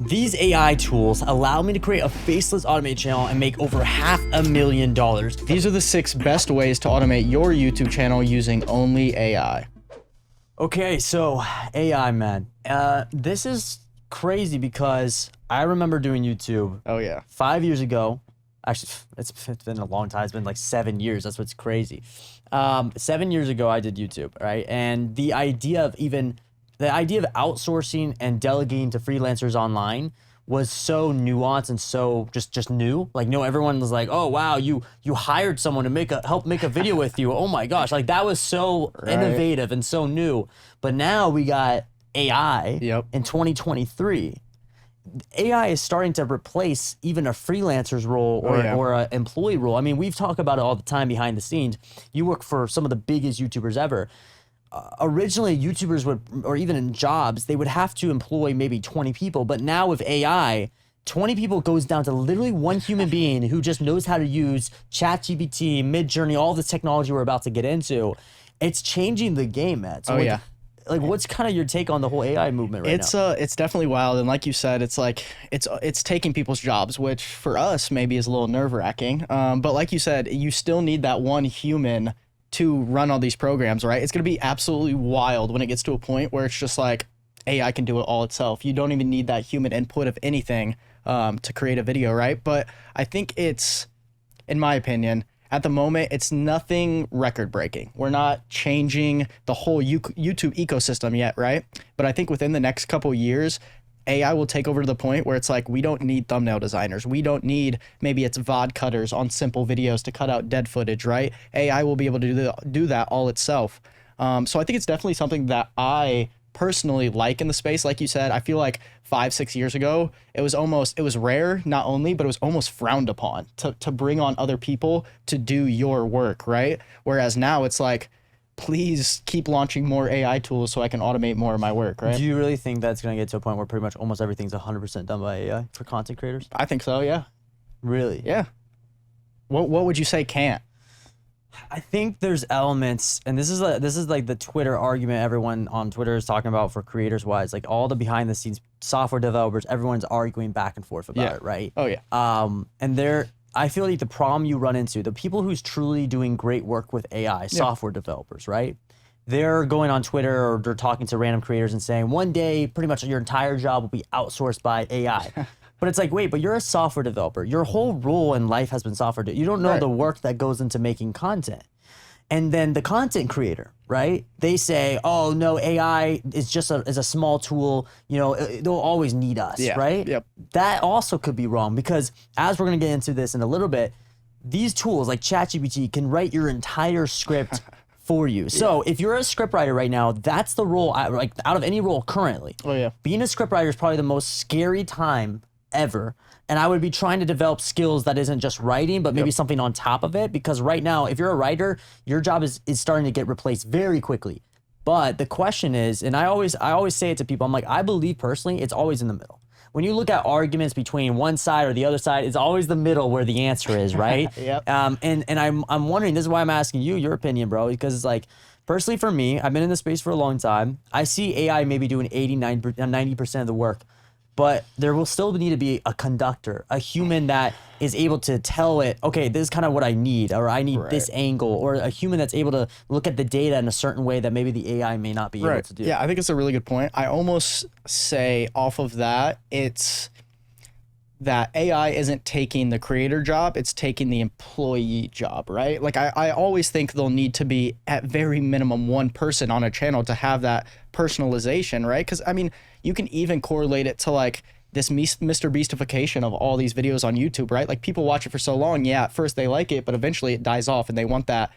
These AI tools allow me to create a faceless automated channel and make over $500,000. These are the 6 best ways to automate your YouTube channel using only AI. Okay, so AI, man. This is crazy because I remember doing YouTube. Oh yeah. 5 years ago. Actually, it's been a long time. It's been like 7 years. That's what's crazy. 7 years ago, I did YouTube, right? And the idea of outsourcing and delegating to freelancers online was so nuanced and so just new. Like, everyone was like, "Oh wow, you hired someone to help make a video with you." Oh my gosh, like that was so innovative and so new. But now we got AI in 2023. AI is starting to replace even a freelancer's role or an employee role. I mean, we've talked about it all the time behind the scenes. You work for some of the biggest YouTubers ever. Originally, YouTubers would, or even in jobs, they would have to employ maybe 20 people. But now with AI, 20 people goes down to literally one human being who just knows how to use ChatGPT, MidJourney, all the technology we're about to get into. It's changing the game, man. So like, what's kind of your take on the whole AI movement right now? It's definitely wild, and like you said, it's like it's taking people's jobs, which for us maybe is a little nerve-wracking. But like you said, you still need that one human to run all these programs, right? It's gonna be absolutely wild when it gets to a point where it's just like AI can do it all itself. You don't even need that human input of anything to create a video, right? But I think it's, in my opinion, at the moment, it's nothing record-breaking. We're not changing the whole YouTube ecosystem yet, right? But I think within the next couple of years, AI will take over to the point where it's like, we don't need thumbnail designers. We don't need, maybe it's VOD cutters on simple videos to cut out dead footage, right? AI will be able to do that all itself. So I think it's definitely something that I personally like in the space. Like you said, I feel like 5-6 years ago, it was rare, not only, but it was almost frowned upon to bring on other people to do your work, right? Whereas now it's like, please keep launching more AI tools so I can automate more of my work, right? Do you really think that's going to get to a point where pretty much almost everything's 100% done by AI for content creators? I think so, yeah. Really? Yeah. What would you say can't? I think there's elements, and this is like the Twitter argument everyone on Twitter is talking about for creators wise, like all the behind the scenes software developers, everyone's arguing back and forth about it, right? Oh yeah. And I feel like the problem you run into, the people who's truly doing great work with AI, software developers, right? They're going on Twitter or they're talking to random creators and saying, one day, pretty much your entire job will be outsourced by AI. But it's like, wait, but you're a software developer. Your whole role in life has been software. You don't know the work that goes into making content. And then the content creator, right? They say, oh no, AI is just a small tool. They'll always need us, right? Yep. That also could be wrong because as we're gonna get into this in a little bit, these tools like ChatGPT can write your entire script for you. So if you're a scriptwriter right now, that's the role, like out of any role currently. Oh yeah. Being a scriptwriter is probably the most scary time ever. And I would be trying to develop skills that isn't just writing, but maybe something on top of it. Because right now, if you're a writer, your job is starting to get replaced very quickly. But the question is, and I always say it to people, I'm like, I believe personally, it's always in the middle. When you look at arguments between one side or the other side, it's always the middle where the answer is, right? And I'm wondering, this is why I'm asking you your opinion, bro, because it's like, personally for me, I've been in this space for a long time. I see AI maybe doing 90% of the work. But there will still need to be a conductor, a human that is able to tell it, okay, this is kind of what I need, or I need this angle, or a human that's able to look at the data in a certain way that maybe the AI may not be able to do. Yeah, I think it's a really good point. I almost say off of that, it's that AI isn't taking the creator job, it's taking the employee job, right? Like I always think there'll need to be at very minimum one person on a channel to have that personalization, right? Because I mean, you can even correlate it to like this Mr. Beastification of all these videos on YouTube, right? Like people watch it for so long, at first they like it, but eventually it dies off and they want that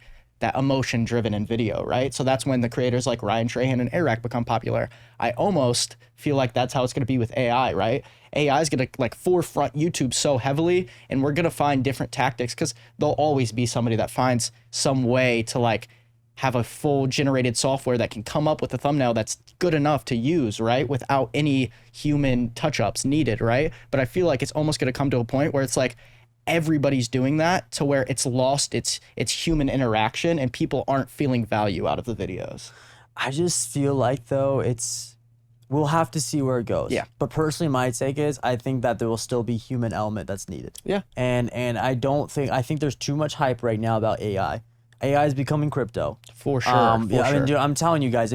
emotion driven in video, right? So that's when the creators like Ryan Trahan and Eric become popular. I almost feel like that's how it's going to be with AI, right? AI is going to like forefront YouTube so heavily, and we're going to find different tactics because there'll always be somebody that finds some way to like have a full generated software that can come up with a thumbnail that's good enough to use, right? Without any human touch-ups needed, right? But I feel like it's almost going to come to a point where it's like everybody's doing that to where it's lost its human interaction and people aren't feeling value out of the videos. I just feel like though it's We'll have to see where it goes. Yeah. But personally, my take is I think that there will still be human element that's needed. Yeah. And I think there's too much hype right now about AI. AI is becoming crypto. For sure. I mean, dude, I'm telling you guys,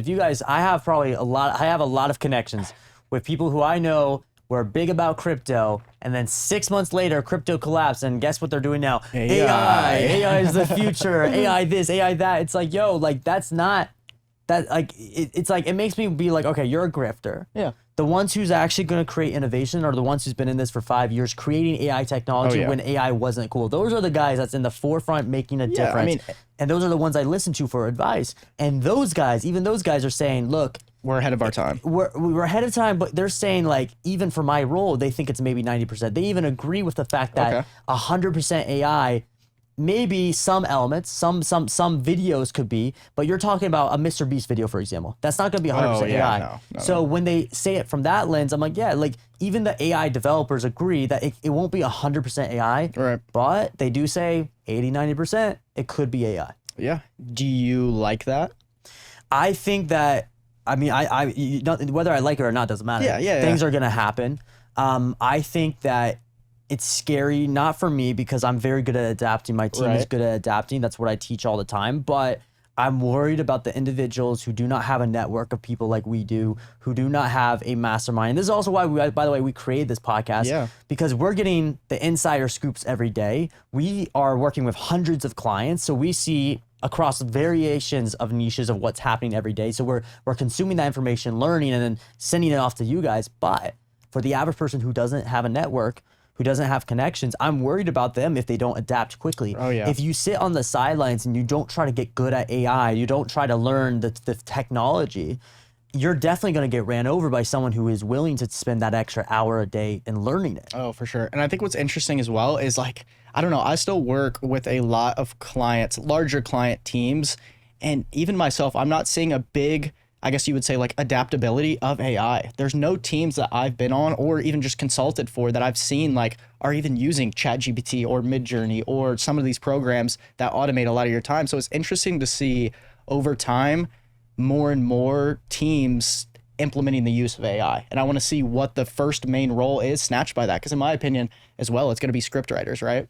I have a lot of connections with people who I know were big about crypto, and then 6 months later, crypto collapsed, and guess what they're doing now? AI is the future. AI this, AI that. It's like, yo, like that's not. That like it's like it makes me be like, okay, you're a grifter. Yeah. The ones who's actually going to create innovation are the ones who's been in this for 5 years, creating AI technology when AI wasn't cool. Those are the guys that's in the forefront making a difference. I mean, and those are the ones I listen to for advice. And those guys, even those guys are saying, look, we're ahead of our time. We're ahead of time, but they're saying like even for my role, they think it's maybe 90%. They even agree with the fact that 100% AI. Maybe some elements, some videos could be, but you're talking about a Mr. Beast video, for example. That's not going to be 100% AI. No, so when they say it from that lens, I'm like, yeah, like even the AI developers agree that it won't be 100% AI, right? But they do say 80, 90%, it could be AI. Yeah. Do you like that? I think that, I mean, whether I like it or not doesn't matter. Things are going to happen. I think that it's scary, not for me because I'm very good at adapting. My team is good at adapting. That's what I teach all the time. But I'm worried about the individuals who do not have a network of people like we do, who do not have a mastermind. And this is also why, by the way, we created this podcast because we're getting the insider scoops every day. We are working with hundreds of clients, so we see across variations of niches of what's happening every day. So we're consuming that information, learning, and then sending it off to you guys. But for the average person who doesn't have a network, who doesn't have connections, I'm worried about them if they don't adapt quickly. If you sit on the sidelines and you don't try to get good at AI, you don't try to learn the technology, you're definitely going to get ran over by someone who is willing to spend that extra hour a day in learning it. Oh, for sure. And I think what's interesting as well is like, I don't know, I still work with a lot of clients, larger client teams, and even myself, I'm not seeing a big, I guess you would say, like adaptability of AI. There's no teams that I've been on or even just consulted for that I've seen like are even using ChatGPT or MidJourney or some of these programs that automate a lot of your time. So it's interesting to see over time more and more teams implementing the use of AI. And I want to see what the first main role is snatched by that. Because in my opinion as well, it's going to be script writers, right?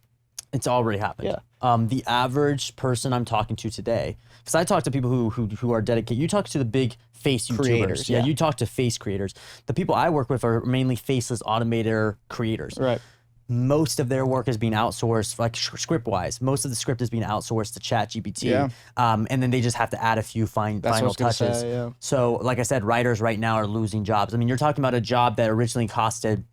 It's already happened. The average person I'm talking to today, because I talk to people who are dedicated. You talk to the big face creators, YouTubers. You talk to face creators. The people I work with are mainly faceless automator creators. Right. Most of their work is being outsourced, like script-wise. Most of the script is being outsourced to ChatGPT. And then they just have to add a few final touches. So like I said, writers right now are losing jobs. I mean, you're talking about a job that originally costed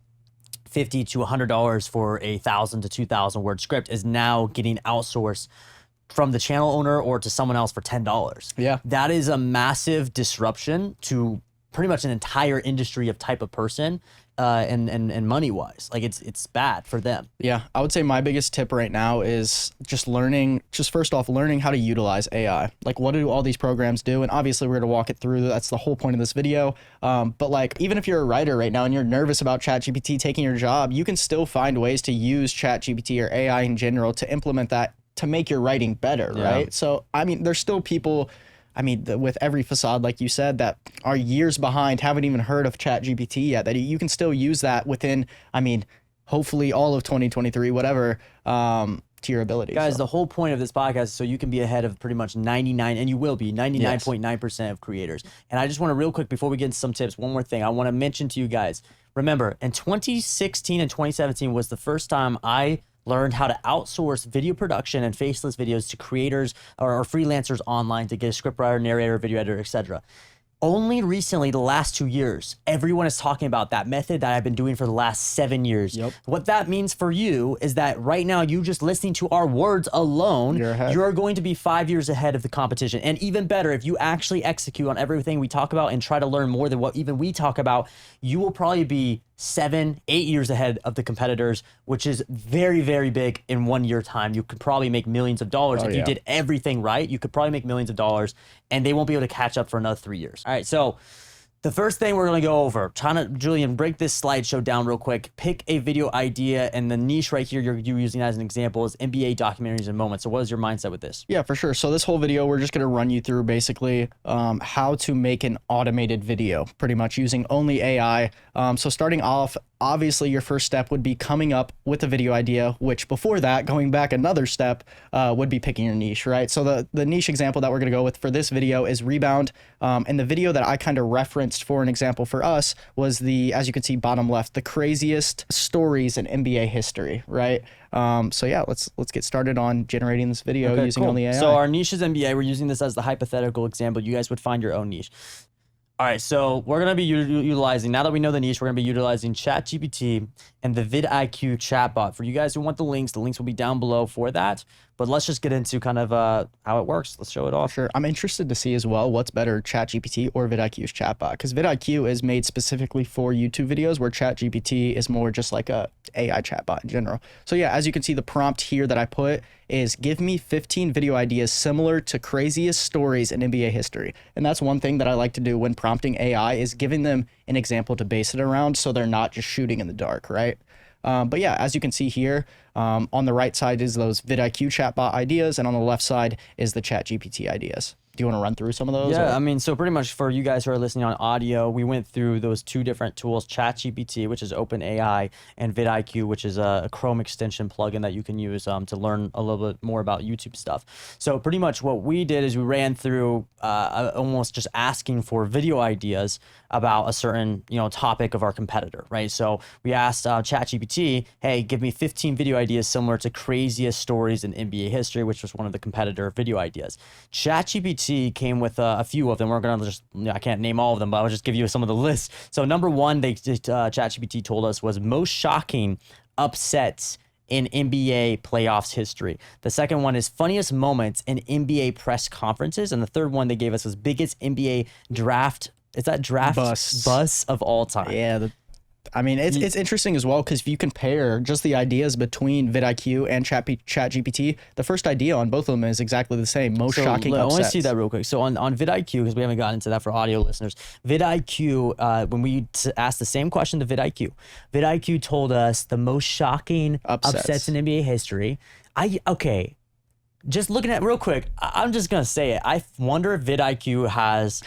$50 to $100 for a 1,000 to 2,000 word script is now getting outsourced from the channel owner or to someone else for $10. That is a massive disruption to pretty much an entire industry of type of person, and money wise. Like it's bad for them. I would say my biggest tip right now is just first off learning how to utilize AI. Like what do all these programs do? And obviously we're gonna walk it through. That's the whole point of this video. But like even if you're a writer right now and you're nervous about ChatGPT taking your job, you can still find ways to use ChatGPT or AI in general to implement that to make your writing better, right? So I mean, there's still people, I mean, with every facade, like you said, that are years behind, haven't even heard of ChatGPT yet, that you can still use that within, I mean, hopefully all of 2023, whatever, to your ability. Guys, the whole point of this podcast is so you can be ahead of pretty much 99, and you will be 99.9% of creators. And I just want to real quick, before we get into some tips, one more thing I want to mention to you guys. Remember, in 2016 and 2017 was the first time I learned how to outsource video production and faceless videos to creators or freelancers online to get a scriptwriter, narrator, video editor, etc. Only recently, the last 2 years, everyone is talking about that method that I've been doing for the last 7 years. What that means for you is that right now, you just listening to our words alone, you're going to be 5 years ahead of the competition. And even better, if you actually execute on everything we talk about and try to learn more than what even we talk about, you will probably be 7, 8 years ahead of the competitors, which is very, very big in 1 year time. You could probably make millions of dollars if you did everything right. You could probably make millions of dollars, and they won't be able to catch up for another 3 years. All right, so The first thing we're going to go over, Julian, break this slideshow down real quick. Pick a video idea, and the niche right here you're using as an example is NBA documentaries and moments. So what is your mindset with this? Yeah, for sure. So this whole video, we're just going to run you through basically how to make an automated video, pretty much using only AI. So starting off, obviously your first step would be coming up with a video idea, which before that, going back another step, would be picking your niche, right? So the niche example that we're going to go with for this video is rebound. And the video that I kind of referenced for an example for us was as you can see bottom left, the craziest stories in NBA history, right? So yeah, let's get started on generating this video using only AI. So our niche is NBA. We're using this as the hypothetical example. You guys would find your own niche. All right, so we're going to be utilizing, now that we know the niche, we're going to be utilizing ChatGPT and the VidIQ chatbot. For you guys who want the links will be down below for that. But let's just get into kind of how it works. Let's show it off. Sure. I'm interested to see as well what's better, ChatGPT or vidIQ's chatbot, because vidIQ is made specifically for YouTube videos, where ChatGPT is more just like a AI chatbot in general. So yeah, as you can see, the prompt here that I put is give me 15 video ideas similar to craziest stories in NBA history. And that's one thing that I like to do when prompting AI is giving them an example to base it around, so they're not just shooting in the dark, right? But yeah, as you can see here, on the right side is those vidIQ chatbot ideas, and on the left side is the ChatGPT ideas. Do you want to run through some of those? Yeah, I mean, so pretty much for you guys who are listening on audio, we went through those two different tools, ChatGPT, which is OpenAI, and vidIQ, which is a Chrome extension plugin that you can use to learn a little bit more about YouTube stuff. So pretty much what we did is we ran through almost just asking for video ideas about a certain topic of our competitor, right? So we asked ChatGPT, hey, give me 15 video ideas similar to craziest stories in NBA history, which was one of the competitor video ideas. ChatGPT came with a few of them. We're gonna just, I can't name all of them, but I'll just give you some of the lists. So number one, ChatGPT told us was most shocking upsets in NBA playoffs history. The second one is funniest moments in NBA press conferences, and the third one they gave us was biggest NBA draft. Is that draft bus of all time? Yeah. I mean, it's interesting as well, because if you compare just the ideas between vidIQ and ChatGPT, the first idea on both of them is exactly the same. Most shocking upsets. I want to see that real quick. So on vidIQ, because we haven't gotten into that for audio listeners, vidIQ, when we asked the same question to vidIQ told us the most shocking upsets in NBA history. Just looking at real quick, I'm just going to say it. I wonder if vidIQ has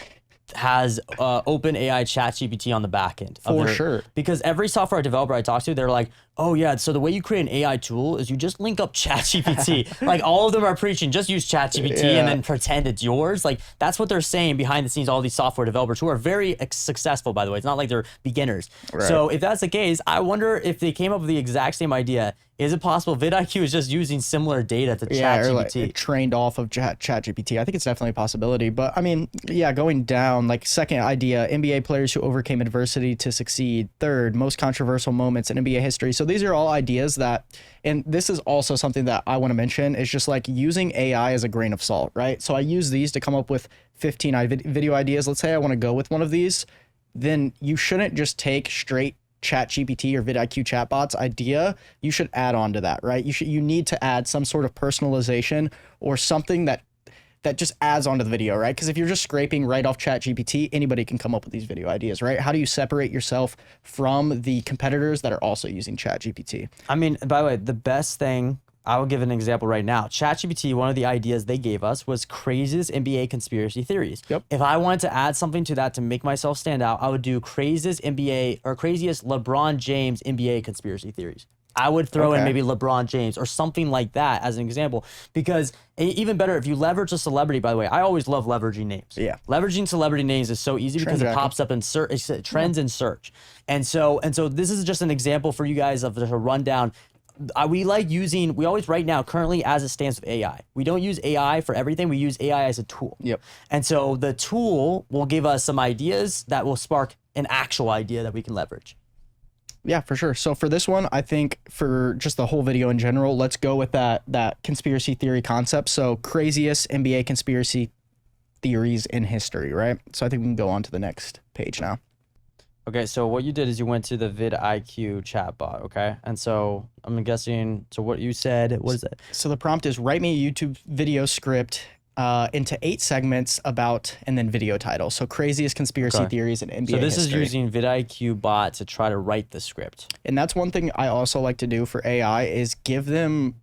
OpenAI ChatGPT on the back end. For sure. Because every software developer I talk to, they're like, oh yeah, so the way you create an AI tool is you just link up ChatGPT. Like all of them are preaching, just use ChatGPT and then pretend it's yours. Like that's what they're saying behind the scenes, all these software developers who are very successful, by the way. It's not like they're beginners. Right. So if that's the case, I wonder if they came up with the exact same idea. Is it possible vidIQ is just using similar data to ChatGPT? Like trained off of ChatGPT. I think it's definitely a possibility. But I mean, yeah, going down, like second idea, NBA players who overcame adversity to succeed. Third, most controversial moments in NBA history. So these are all ideas that, and this is also something that I want to mention, is just like using AI as a grain of salt, right? So I use these to come up with 15 video ideas. Let's say I want to go with one of these, then you shouldn't just take straight ChatGPT or vidIQ chatbot's idea. You should add on to that, right? You need to add some sort of personalization or something that just adds onto the video, right? Because if you're just scraping right off ChatGPT, anybody can come up with these video ideas, right? How do you separate yourself from the competitors that are also using ChatGPT? I mean, by the way, the best thing, I will give an example right now. ChatGPT, one of the ideas they gave us was craziest NBA conspiracy theories. Yep. If I wanted to add something to that to make myself stand out, I would do craziest NBA or craziest LeBron James NBA conspiracy theories. I would throw in maybe LeBron James or something like that as an example, because even better, if you leverage a celebrity, by the way, I always love leveraging names. Yeah. Leveraging celebrity names is so easy because it pops up in search, trends in search. And so this is just an example for you guys of a rundown. We always right now, currently as it stands with AI, we don't use AI for everything. We use AI as a tool. Yep. And so the tool will give us some ideas that will spark an actual idea that we can leverage. Yeah, for sure. So for this one, I think for just the whole video in general, let's go with that conspiracy theory concept. So craziest NBA conspiracy theories in history, right? So I think we can go on to the next page now. Okay, so what you did is you went to the vidIQ chatbot, okay? And so I'm guessing, so what you said, what is it? So the prompt is write me a YouTube video script into 8 segments about, and then video title. So craziest conspiracy theories in NBA So this history. is using VidIQ bot to try to write the script. And that's one thing I also like to do for AI is give them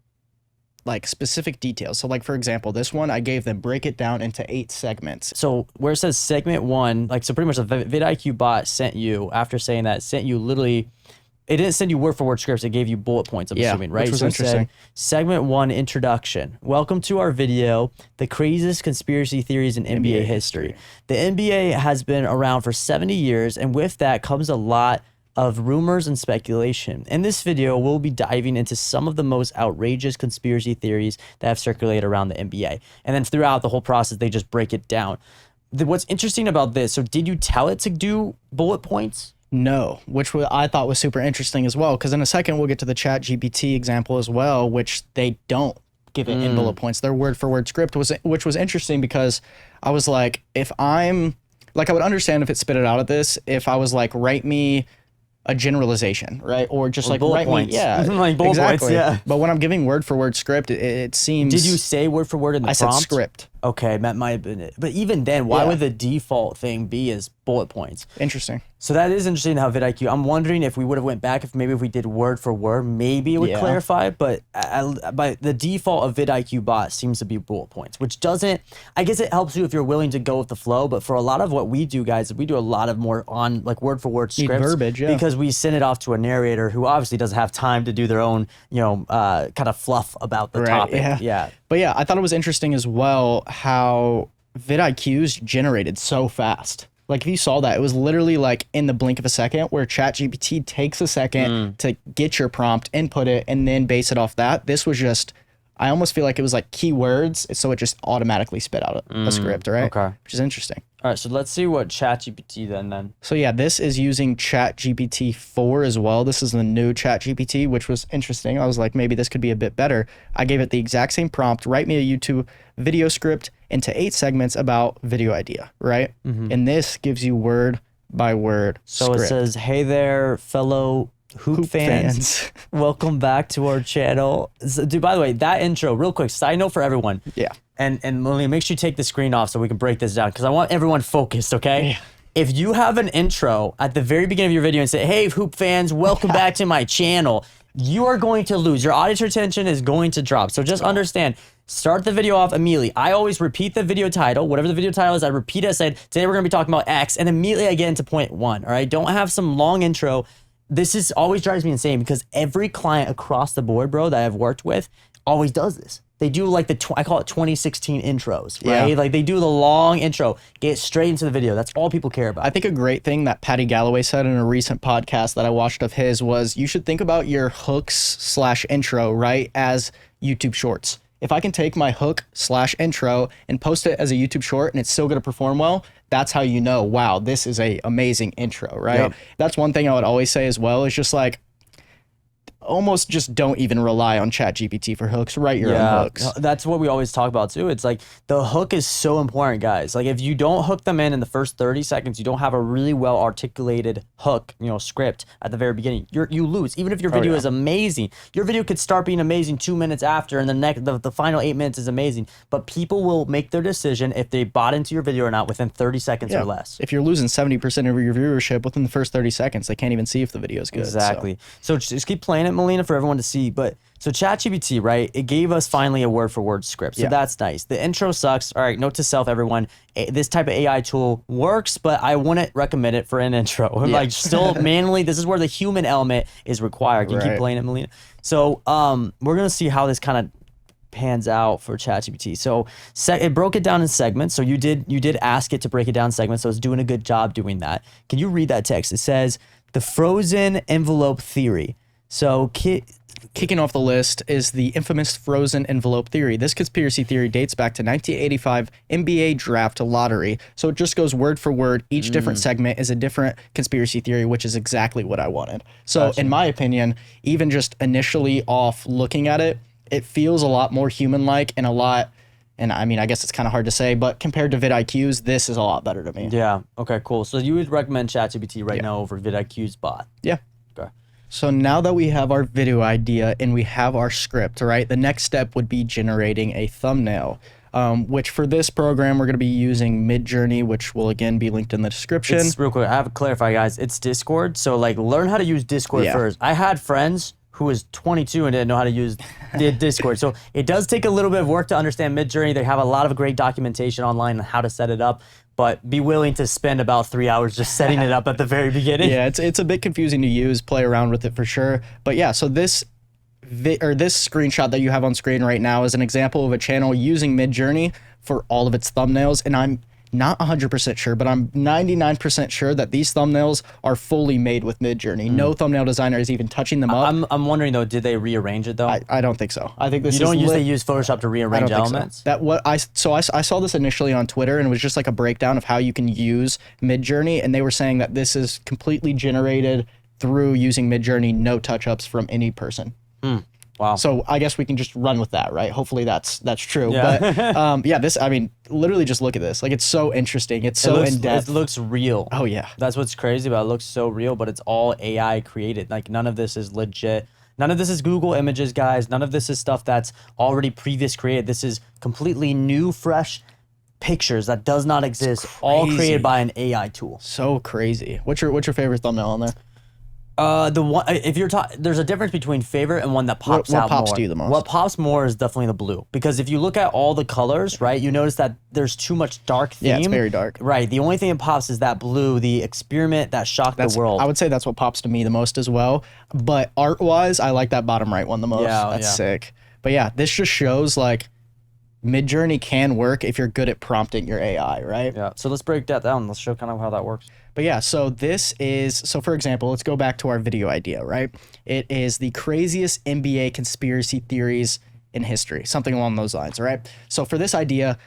like specific details. So like, for example, this one, I gave them break it down into 8 segments. So where it says segment 1, like, so pretty much the VidIQ bot sent you, after saying that, sent you literally, it didn't send you word for word scripts. It gave you bullet points, I'm assuming, right? Which was so interesting. It said, segment 1, introduction. Welcome to our video, the craziest conspiracy theories in NBA history. The NBA has been around for 70 years, and with that comes a lot of rumors and speculation. In this video, we'll be diving into some of the most outrageous conspiracy theories that have circulated around the NBA. And then throughout the whole process, they just break it down. What's interesting about this, so did you tell it to do bullet points? No, which I thought was super interesting as well, because in a second we'll get to the Chat GPT example as well, which they don't give it in bullet points. Their word for word script which was interesting, because I was like, if I'm like, I would understand if it spit it out at this, if I was like, write me a generalization, right? Or just like bullet write points. me, yeah, Like bullet points, yeah. But when I'm giving word for word script, it seems. Did you say word for word in the I prompt? said script. Okay, that might have been it. But even then, why Yeah. would the default thing be as bullet points? Interesting. So that is interesting how VidIQ, I'm wondering if we would have went back, if we did word for word, maybe it would clarify, but by the default of VidIQ bot seems to be bullet points, which doesn't, I guess it helps you if you're willing to go with the flow, but for a lot of what we do, guys, we do a lot of more on like word for word Need scripts. verbiage, yeah. Because we send it off to a narrator who obviously doesn't have time to do their own, kind of fluff about the topic. Yeah. But yeah, I thought it was interesting as well how vidIQ's generated so fast. Like if you saw that, it was literally like in the blink of a second, where ChatGPT takes a second to get your prompt, input it, and then base it off that. This was just, I almost feel like it was like keywords, so it just automatically spit out a script, right? Okay. Which is interesting. All right, so let's see what ChatGPT then. So yeah, this is using ChatGPT 4 as well. This is the new ChatGPT, which was interesting. I was like, maybe this could be a bit better. I gave it the exact same prompt, write me a YouTube video script into 8 segments about video idea, right? And this gives you word by word So script. it says, hey there, fellow hoop fans. Welcome back to our channel. So, dude, by the way, that intro, real quick, side note for everyone. Yeah. And Lillian, make sure you take the screen off so we can break this down, because I want everyone focused, okay? Yeah. If you have an intro at the very beginning of your video and say, hey, hoop fans, welcome back to my channel, you are going to lose. Your audience retention is going to drop. So just understand, start the video off immediately. I always repeat the video title. Whatever the video title is, I repeat it. I said, today we're going to be talking about X, and immediately I get into point 1, all right? Don't have some long intro. This is always drives me insane, because every client across the board, bro, that I've worked with always does this. They do like I call it 2016 intros, right? Yeah. Like they do the long intro, get straight into the video. That's all people care about. I think a great thing that Patty Galloway said in a recent podcast that I watched of his was, you should think about your hooks/intro, right, as YouTube shorts. If I can take my hook/intro and post it as a YouTube short and it's still going to perform well, that's how you know, wow, this is a amazing intro, right? Yep. That's one thing I would always say as well, is just like, almost just don't even rely on ChatGPT for hooks. Write your own hooks. That's what we always talk about too. It's like the hook is so important, guys. Like if you don't hook them in the first 30 seconds, you don't have a really well articulated hook, script at the very beginning, you lose. Even if your video is amazing, your video could start being amazing 2 minutes after, and the final 8 minutes is amazing. But people will make their decision if they bought into your video or not within 30 seconds or less. If you're losing 70% of your viewership within the first 30 seconds, they can't even see if the video is good. Exactly. So just keep playing it, Melina, for everyone to see. But so ChatGPT, right? It gave us finally a word for word script. So that's nice. The intro sucks. All right, note to self, everyone. This type of AI tool works, but I wouldn't recommend it for an intro. Like still manually, this is where the human element is required. Can you keep playing it, Melina? So we're gonna see how this kind of pans out for ChatGPT. So it broke it down in segments. So you did ask it to break it down in segments. So it's doing a good job doing that. Can you read that text? It says the frozen envelope theory. So kicking off the list is the infamous frozen envelope theory. This conspiracy theory dates back to 1985 NBA draft lottery. So it just goes word for word. Each different segment is a different conspiracy theory, which is exactly what I wanted. So in my opinion, even just initially off looking at it, it feels a lot more human-like and I mean, I guess it's kind of hard to say, but compared to vidIQ's, this is a lot better to me. Yeah. Okay, cool. So you would recommend ChatGPT right now over vidIQ's bot? Yeah. Okay. So now that we have our video idea and we have our script, right, the next step would be generating a thumbnail. which for this program, we're going to be using MidJourney, which will again be linked in the description. It's real quick, I have to clarify, guys. It's Discord. So like learn how to use Discord first. I had friends who was 22 and didn't know how to use Discord. So it does take a little bit of work to understand MidJourney. They have a lot of great documentation online on how to set it up, but be willing to spend about 3 hours just setting it up at the very beginning. Yeah, it's a bit confusing to use, play around with it for sure. But yeah, so this screenshot that you have on screen right now is an example of a channel using MidJourney for all of its thumbnails, and I'm not 100% sure, but I'm 99% sure that these thumbnails are fully made with MidJourney. No thumbnail designer is even touching them up. I'm wondering though, did they rearrange it though? I don't think so. I think this you don't usually use Photoshop to rearrange elements. So. I saw this initially on Twitter, and it was just like a breakdown of how you can use MidJourney, and they were saying that this is completely generated through using MidJourney, no touch-ups from any person. Wow. So I guess we can just run with that, right? Hopefully that's true. Yeah. But yeah, this, I mean, literally just look at this. Like, it's so interesting. It's so in-depth. It looks real. Oh, yeah. That's what's crazy about it. It looks so real, but it's all AI created. Like, none of this is legit. None of this is Google Images, guys. None of this is stuff that's already previous created. This is completely new, fresh pictures that does not exist, all created by an AI tool. So crazy. What's your favorite thumbnail on there? The one, if you're talking, there's a difference between favorite and one that pops out more. What pops to you the most? What pops more is definitely the blue, because if you look at all the colors, right, you notice that there's too much dark theme. Yeah, it's very dark. Right. The only thing that pops is that blue, the experiment that shocked the world. I would say that's what pops to me the most as well. But art-wise, I like that bottom right one the most. Yeah, that's sick. But yeah, this just shows like MidJourney can work if you're good at prompting your AI, right? Yeah. So let's break that down. Let's show kind of how that works. But yeah, so for example, let's go back to our video idea, right? It is the craziest NBA conspiracy theories in history, something along those lines, right? So for this idea,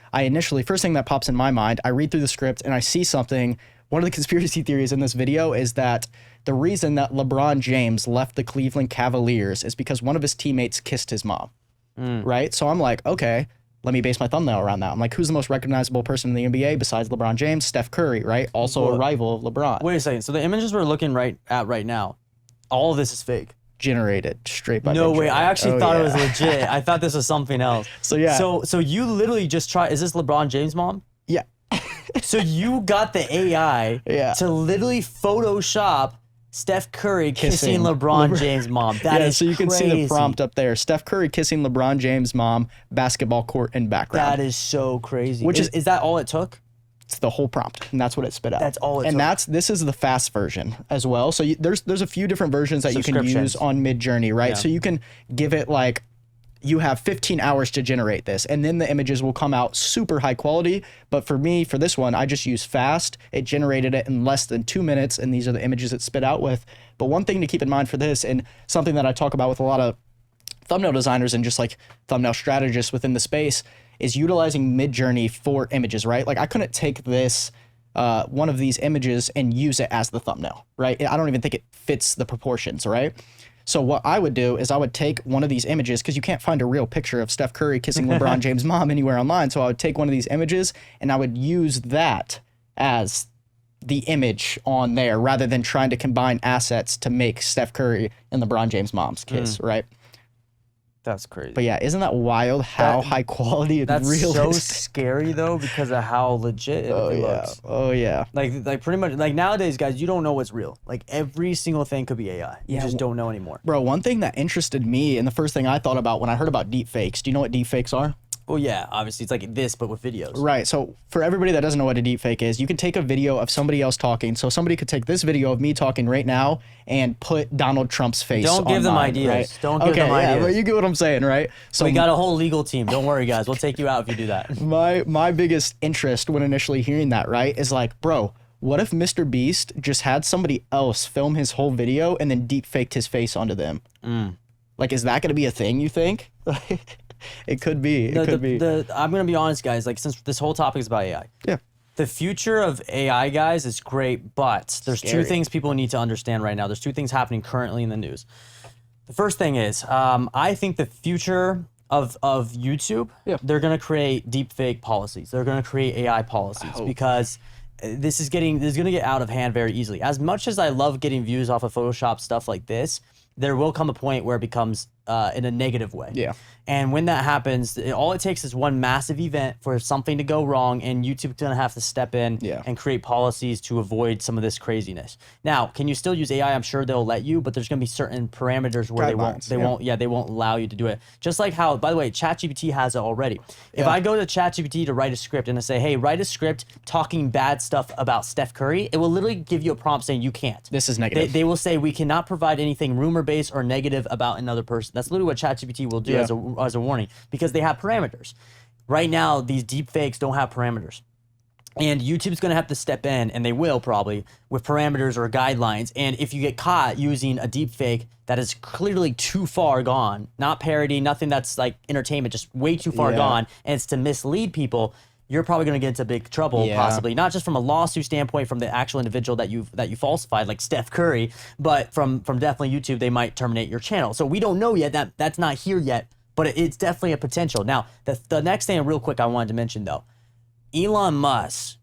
first thing that pops in my mind, I read through the script and I see something. One of the conspiracy theories in this video is that the reason that LeBron James left the Cleveland Cavaliers is because one of his teammates kissed his mom, right? So I'm like, okay, let me base my thumbnail around that. I'm like, who's the most recognizable person in the NBA besides LeBron James? Steph Curry, right? Also a rival of LeBron. Wait a second. So the images we're looking at right now, all of this is fake. Generated straight by No MidJourney. way. I actually thought it was legit. I thought this was something else. So yeah. So you literally just is this LeBron James' mom? Yeah. So you got the AI to literally Photoshop Steph Curry kissing LeBron James' mom. That is so you can crazy. see the prompt up there. Steph Curry kissing LeBron James' mom, basketball court in background. That is so crazy. Which is that all it took? It's the whole prompt, and that's what it spit out. That's all it took. And this is the fast version as well. So there's a few different versions that you can use on MidJourney, right? Yeah. So you can give it like, you have 15 hours to generate this, and then the images will come out super high quality. But for me, for this one, I just use fast. It generated it in less than 2 minutes, and these are the images it spit out with. But one thing to keep in mind for this, and something that I talk about with a lot of thumbnail designers and just like thumbnail strategists within the space, is utilizing MidJourney for images, right? Like I couldn't take this, one of these images and use it as the thumbnail, right? I don't even think it fits the proportions, right? So what I would do is I would take one of these images, because you can't find a real picture of Steph Curry kissing LeBron James' mom anywhere online. So I would take one of these images and I would use that as the image on there, rather than trying to combine assets to make Steph Curry and LeBron James' mom's kiss, right? That's crazy. But yeah, isn't that wild how high quality and realistic? That's so scary though, because of how legit it looks. Oh yeah. Like pretty much, like nowadays, guys, you don't know what's real. Like every single thing could be AI. You just don't know anymore. Bro, one thing that interested me, and the first thing I thought about when I heard about deepfakes, do you know what deepfakes are? Well, yeah, obviously it's like this, but with videos. Right. So for everybody that doesn't know what a deepfake is, you can take a video of somebody else talking. So somebody could take this video of me talking right now and put Donald Trump's face on. Don't give them ideas. Right? Don't give them ideas. Yeah, but you get what I'm saying, right? So we got a whole legal team. Don't worry, guys. We'll take you out if you do that. My biggest interest when initially hearing that, right, is like, bro, what if Mr. Beast just had somebody else film his whole video and then deepfaked his face onto them? Like, is that going to be a thing, you think? It could be. It could be. I'm going to be honest, guys. Like, since this whole topic is about AI. Yeah. The future of AI, guys, is great, but there's two things people need to understand right now. There's two things happening currently in the news. The first thing is, I think the future of YouTube, they're going to create deepfake policies. They're going to create AI policies because this is going to get out of hand very easily. As much as I love getting views off of Photoshop stuff like this, there will come a point where it becomes in a negative way. Yeah. And when that happens, all it takes is one massive event for something to go wrong, and YouTube's gonna have to step in and create policies to avoid some of this craziness. Now, can you still use AI? I'm sure they'll let you, but there's gonna be certain parameters where they won't allow you to do it. Just like how, by the way, ChatGPT has it already. If I go to ChatGPT to write a script and I say, hey, write a script talking bad stuff about Steph Curry, it will literally give you a prompt saying you can't. This is negative. They will say we cannot provide anything rumor-based or negative about another person. That's literally what ChatGPT will do as a warning, because they have parameters. Right now, these deep fakes don't have parameters. And YouTube's going to have to step in, and they will probably, with parameters or guidelines. And if you get caught using a deep fake that is clearly too far gone, not parody, nothing that's like entertainment, just way too far gone, and it's to mislead people, you're probably going to get into big trouble, possibly. Not just from a lawsuit standpoint from the actual individual that you falsified, like Steph Curry, but from definitely YouTube, they might terminate your channel. So we don't know yet. That's not here yet, but it's definitely a potential. Now, the next thing real quick I wanted to mention, though, Elon Musk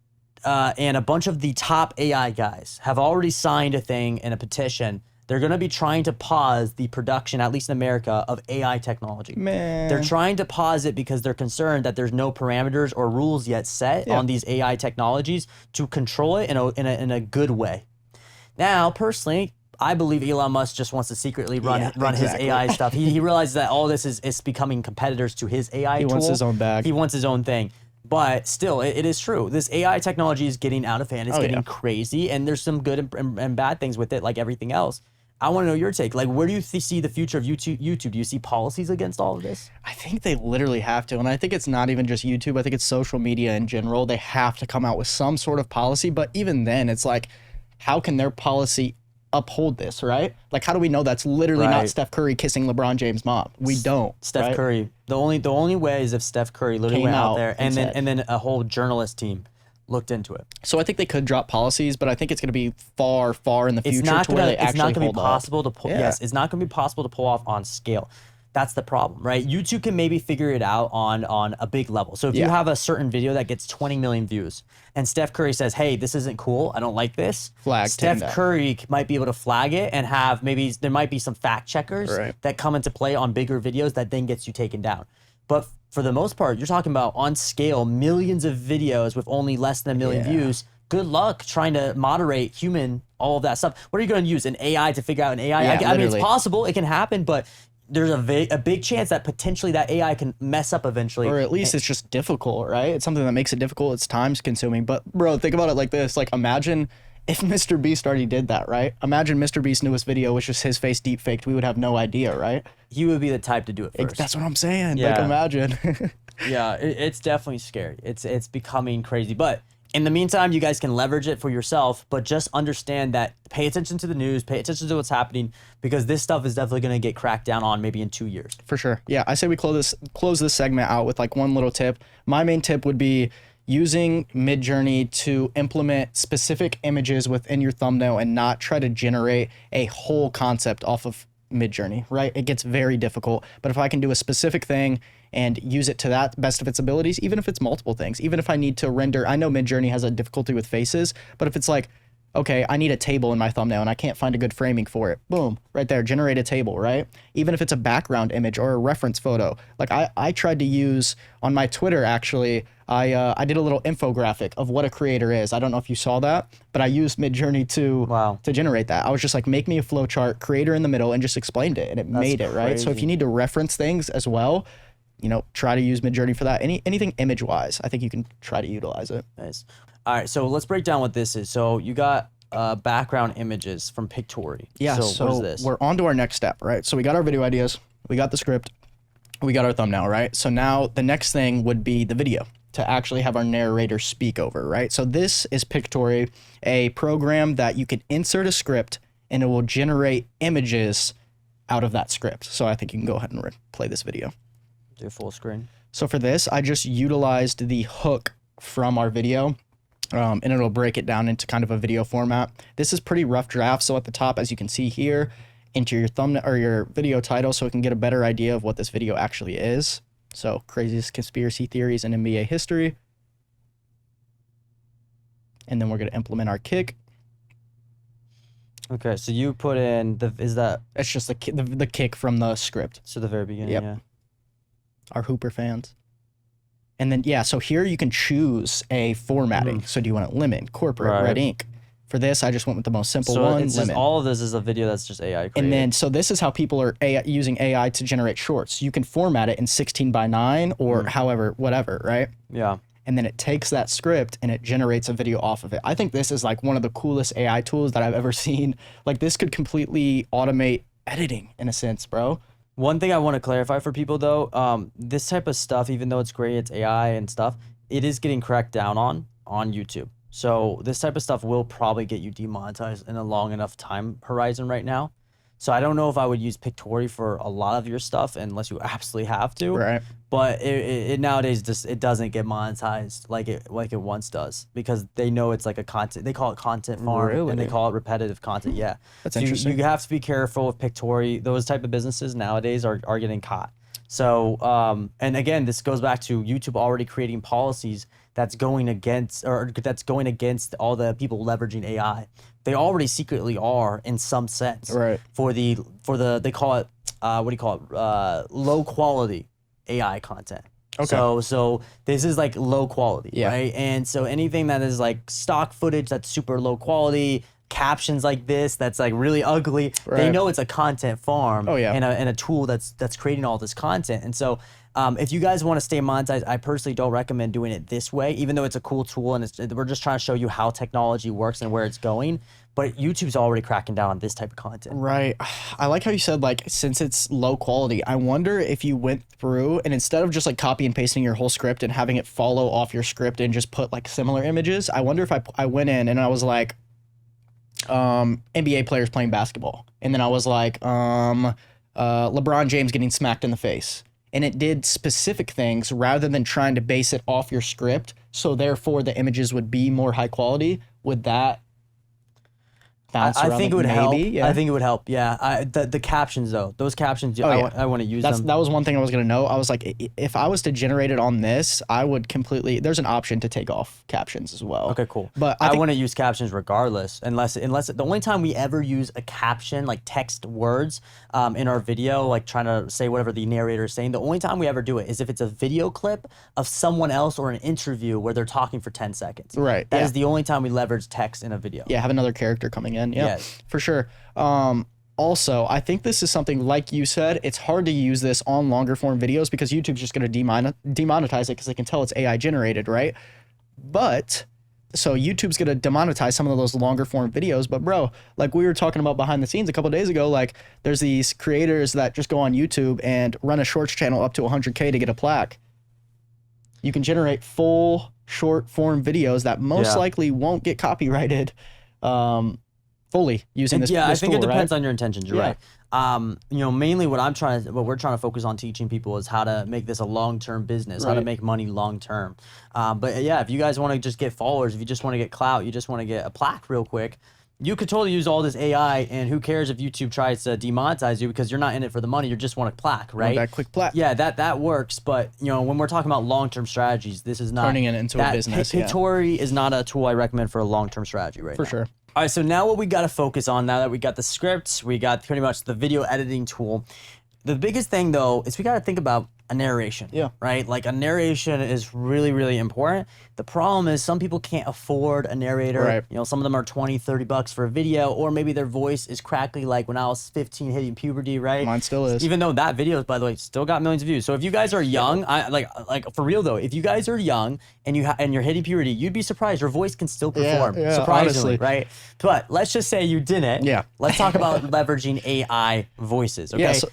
and a bunch of the top AI guys have already signed a thing in a petition. They're going to be trying to pause the production, at least in America, of AI technology. Man. They're trying to pause it because they're concerned that there's no parameters or rules yet set on these AI technologies to control it in a good way. Now, personally, I believe Elon Musk just wants to secretly run his AI stuff. He realizes that all this is becoming competitors to his AI tool. He wants his own bag. He wants his own thing. But still, it is true. This AI technology is getting out of hand. It's getting crazy, and there's some good and bad things with it, like everything else. I want to know your take. Like, where do you see the future of YouTube? Do you see policies against all of this? I think they literally have to. And I think it's not even just YouTube. I think it's social media in general. They have to come out with some sort of policy. But even then, it's like, how can their policy uphold this, right? Like, how do we know that's literally not Steph Curry kissing LeBron James' mom? We don't. Steph Curry. The only way is if Steph Curry literally went out there and then a whole journalist team looked into it. So I think they could drop policies, but I think it's going to be far, far in the future to where they actually hold It's not going to be possible to pull. Yes, it's not going to be possible to pull off on scale. That's the problem, right? YouTube can maybe figure it out on a big level. So if you have a certain video that gets 20 million views and Steph Curry says, hey, this isn't cool, I don't like this, Steph Curry might be able to flag it and have there might be some fact checkers that come into play on bigger videos that then gets you taken down. But for the most part, you're talking about on scale, millions of videos with only less than a million views. Good luck trying to moderate all of that stuff. What are you going to use? An AI to figure out an AI? I mean, it's possible. It can happen, but there's a big chance that potentially that AI can mess up eventually. Or at least it's just difficult, right? It's something that makes it difficult. It's time consuming. But bro, think about it like this. Like, imagine if Mr. Beast already did that, right? Imagine Mr. Beast's newest video was just his face deep faked. We would have no idea, right? He would be the type to do it first. That's what I'm saying. Like, imagine. Yeah, it's definitely scary. It's becoming crazy. But in the meantime, you guys can leverage it for yourself, but just understand that pay attention to the news, pay attention to what's happening, because this stuff is definitely going to get cracked down on maybe in 2 years. For sure. Yeah, I say we close this segment out with like one little tip. My main tip would be using MidJourney to implement specific images within your thumbnail and not try to generate a whole concept off of MidJourney, right? It gets very difficult. But if I can do a specific thing and use it to that best of its abilities, even if it's multiple things, even if I need to render, I know MidJourney has a difficulty with faces, but if it's like, okay, I need a table in my thumbnail and I can't find a good framing for it. Boom, right there, generate a table, right? Even if it's a background image or a reference photo. Like I tried to use on my Twitter, actually, I did a little infographic of what a creator is. I don't know if you saw that, but I used MidJourney to generate that. I was just like, make me a flow chart, creator in the middle, and just explained it, and it made it, right? So if you need to reference things as well, you know, try to use MidJourney for that. Anything image-wise, I think you can try to utilize it. Nice. All right, so let's break down what this is. So you got background images from Pictory. Yeah, so what is this? We're on to our next step, right? So we got our video ideas, we got the script, we got our thumbnail, right? So now the next thing would be the video to actually have our narrator speak over, right? So this is Pictory, a program that you can insert a script and it will generate images out of that script. So I think you can go ahead and play this video. Do full screen. So for this, I just utilized the hook from our video. And it'll break it down into kind of a video format. This is pretty rough draft. So at the top, as you can see here, enter your thumbnail or your video title so we can get a better idea of what this video actually is. So craziest conspiracy theories in NBA history. And then we're going to implement our kick. Okay, so you put in is that It's just the kick from the script. so the very beginning? Yep. Yeah. Our Hooper fans. And then, yeah, so here you can choose a formatting. So do you want it lemon, corporate, Right. red ink? For this, I just went with the most simple So one, it's just lemon. all of this is a video that's just AI created. And then, so this is how people are using AI to generate shorts. You can format it in 16:9 or however, whatever, right? yeah. And then it takes that script and it generates a video off of it. I think this is like one of the coolest AI tools that I've ever seen. Like this could completely automate editing in a sense, bro. One thing I want to clarify for people though, this type of stuff, even though it's great, it's AI and stuff, it is getting cracked down on YouTube. So this type of stuff will probably get you demonetized in a long enough time horizon right now. So I don't know if I would use Pictory for a lot of your stuff unless you absolutely have to. Right. But it nowadays just it doesn't get monetized like it once does because they know it's like a content. They call it content farm and they Really? call it repetitive content. Yeah, That's so interesting. You have to be careful with Pictory. Those type of businesses nowadays are getting caught. So and again, this goes back to YouTube already creating policies that's going against all the people leveraging AI. They already secretly are in some sense. Right. For the they call it what do you call it? Low quality AI content. Okay. So this is like low quality, Yeah. right? And so anything that is like stock footage that's super low quality, captions like this that's like really ugly, they Right. know it's a content farm. Oh, yeah. And a tool that's creating all this content. And so if you guys want to stay monetized, I personally don't recommend doing it this way, even though it's a cool tool and we're just trying to show you how technology works and where it's going. But YouTube's already cracking down on this type of content. Right. I like how you said, like, since it's low quality, I wonder if you went through and instead of just like copy and pasting your whole script and having it follow off your script and just put like similar images, I wonder if I went in and I was like, NBA players playing basketball. And then I was like, LeBron James getting smacked in the face. And it did specific things rather than trying to base it off your script. So therefore the images would be more high quality. Would that bounce I around? think it Like, would help. Yeah. I think it would help. Yeah. The captions though, those captions, Oh, yeah. I want to use them. That was one thing I was going to know. I was like, if I was to generate it on this, I would completely, there's an option to take off captions as well. Okay, cool. But I think- want to use captions regardless, unless the only time we ever use a caption, like text words, in our video, like trying to say whatever the narrator is saying, the only time we ever do it is if it's a video clip of someone else or an interview where they're talking for 10 seconds. Right, That yeah. is the only time we leverage text in a video. Yeah, have another character coming in. Yeah, Yes. for sure. Also, I think this is something, like you said, it's hard to use this on longer form videos because YouTube's just going to demonetize it because they can tell it's AI generated, right? But so YouTube's going to demonetize some of those longer form videos. But bro, like we were talking about behind the scenes a couple of days ago, like there's these creators that just go on YouTube and run a shorts channel up to 100K to get a plaque. You can generate full short form videos that most Yeah. likely won't get copyrighted. Fully using this. Yeah, this I think tool, it depends right? on your intentions. You're Yeah. right. Mainly what we're trying to focus on teaching people is how to make this a long-term business, how to Right. make money long-term. But yeah, if you guys want to just get followers, if you just want to get clout, you just want to get a plaque real quick, you could totally use all this AI, and who cares if YouTube tries to demonetize you because you're not in it for the money, you just want a plaque, right? That quick plaque. Yeah, that works, but when we're talking about long-term strategies, this is not Turning it into a business, yeah. Pictory is not a tool I recommend for a long-term strategy right For now. sure. All right, so now what we got to focus on, now that we got the scripts, we got pretty much the video editing tool. The biggest thing though is we got to think about a narration. Yeah. Right? Like a narration is really, really important. The problem is some people can't afford a narrator. Right. Some of them are $20-$30 for a video, or maybe their voice is crackly like when I was 15 hitting puberty, right? Mine still is. Even though that video, by the way, still got millions of views. So if you guys are young, I like for real though, if you guys are young and you're hitting puberty, you'd be surprised your voice can still perform. yeah, surprisingly, honestly. right? But let's just say you didn't. Yeah. Let's talk about leveraging AI voices. Okay. Yeah, so-